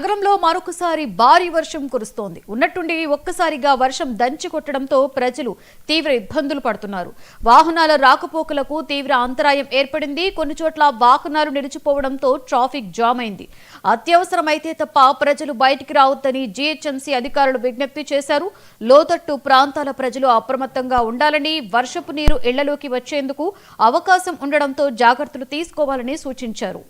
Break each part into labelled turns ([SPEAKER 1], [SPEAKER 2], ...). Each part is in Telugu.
[SPEAKER 1] నగరంలో మరొకసారి భారీ వర్షం కురుస్తోంది. ఉన్నట్టుండి ఒక్కసారిగా వర్షం దంచి కొట్టడంతో ప్రజలు తీవ్ర ఇబ్బందులు పడుతున్నారు. వాహనాల రాకపోకలకు తీవ్ర అంతరాయం ఏర్పడింది. కొన్ని చోట్ల వాహనాలు నిలిచిపోవడంతో ట్రాఫిక్ జామ్ అయింది. అత్యవసరమైతే తప్ప ప్రజలు బయటికి రావద్దని జీహెచ్ఎంసీ అధికారులు విజ్ఞప్తి చేశారు. లోతట్టు ప్రాంతాల ప్రజలు అప్రమత్తంగా ఉండాలని, వర్షపు నీరు ఇళ్లలోకి వచ్చేందుకు అవకాశం ఉండడంతో జాగ్రత్తలు తీసుకోవాలని సూచించారు.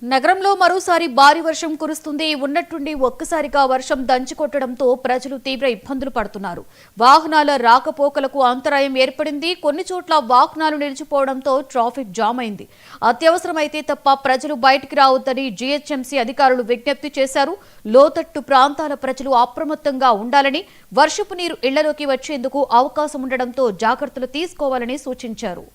[SPEAKER 1] నగరంలో మరోసారి భారీ వర్షం కురుస్తుంది. ఉన్నట్టుండి ఒక్కసారిగా వర్షం దంచుకొట్టడంతో ప్రజలు తీవ్ర ఇబ్బందులు పడుతున్నారు. వాహనాల రాకపోకలకు అంతరాయం ఏర్పడింది. కొన్ని చోట్ల వాహనాలు నిలిచిపోవడంతో ట్రాఫిక్ జామ్ అయింది. అత్యవసరమైతే తప్ప ప్రజలు బయటికి రావద్దని జీహెచ్ఎంసీ అధికారులు విజ్ఞప్తి చేశారు. లోతట్టు ప్రాంతాల ప్రజలు అప్రమత్తంగా ఉండాలని, వర్షపు నీరు ఇళ్లలోకి వచ్చేందుకు అవకాశం ఉండడంతో జాగ్రత్తలు తీసుకోవాలని సూచించారు.